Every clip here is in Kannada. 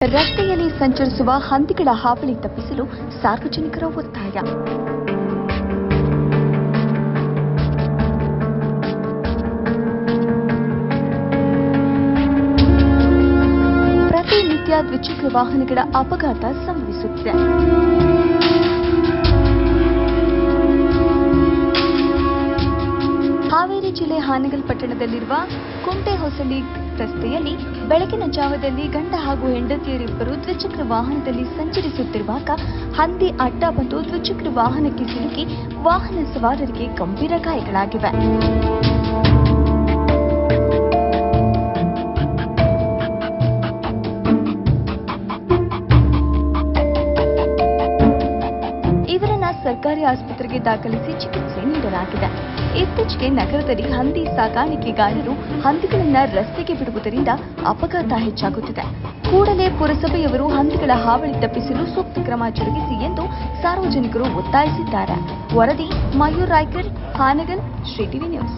ರಸ್ತೆಯಲ್ಲಿ ಸಂಚರಿಸುವ ಹಂದಿಗಳ ಹಾವಳಿ ತಪ್ಪಿಸಲು ಸಾರ್ವಜನಿಕರ ಒತ್ತಾಯ. ಪ್ರತಿನಿತ್ಯ ದ್ವಿಚಕ್ರ ವಾಹನಗಳ ಅಪಘಾತ ಸಂಭವಿಸುತ್ತಿದೆ. ಹಾವೇರಿ ಜಿಲ್ಲೆ ಹಾನಗಲ್ ಪಟ್ಟಣದಲ್ಲಿರುವ ಕುಂಟೆಹೊಸಲಿ ರಸ್ತೆಯಲ್ಲಿ ಬೆಳಗಿನ ಜಾವದಲ್ಲಿ ಗಂಡ ಹಾಗೂ ಹೆಂಡತಿಯರಿಬ್ಬರು ದ್ವಿಚಕ್ರ ವಾಹನದಲ್ಲಿ ಸಂಚರಿಸುತ್ತಿರುವಾಗ ಹಂದಿ ಅಡ್ಡ ಬಂದು ದ್ವಿಚಕ್ರ ವಾಹನಕ್ಕೆ ಸಿಲುಕಿ ವಾಹನ ಸವಾರರಿಗೆ ಗಂಭೀರ ಗಾಯಗಳಾಗಿವೆ. ಇವರನ್ನ ಸರ್ಕಾರಿ ಆಸ್ಪತ್ರೆಗೆ ದಾಖಲಿಸಿ ಚಿಕಿತ್ಸೆ ನೀಡಲಾಗಿದೆ. ಇತ್ತೀಚೆಗೆ ನಗರದಲ್ಲಿ ಹಂದಿ ಸಾಗಾಣಿಕೆಗಾರರು ಹಂದಿಗಳನ್ನ ರಸ್ತೆಗೆ ಬಿಡುವುದರಿಂದ ಅಪಘಾತ ಹೆಚ್ಚಾಗುತ್ತಿದೆ. ಕೂಡಲೇ ಪುರಸಭೆಯವರು ಹಂದಿಗಳ ಹಾವಳಿ ತಪ್ಪಿಸಲು ಸೂಕ್ತ ಕ್ರಮ ಜರುಗಿಸಿ ಎಂದು ಸಾರ್ವಜನಿಕರು ಒತ್ತಾಯಿಸಿದ್ದಾರೆ. ವರದಿ ಮಯೂರ್ ರಾಯ್ಕರ್, ಹಾನಗಲ್, ಶ್ರೀ ಟಿವಿ ನ್ಯೂಸ್.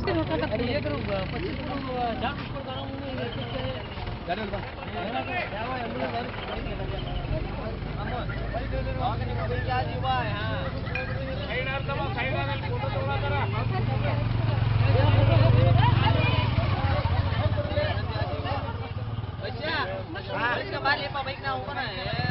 बाल ये पब्लिक ना ऊपर है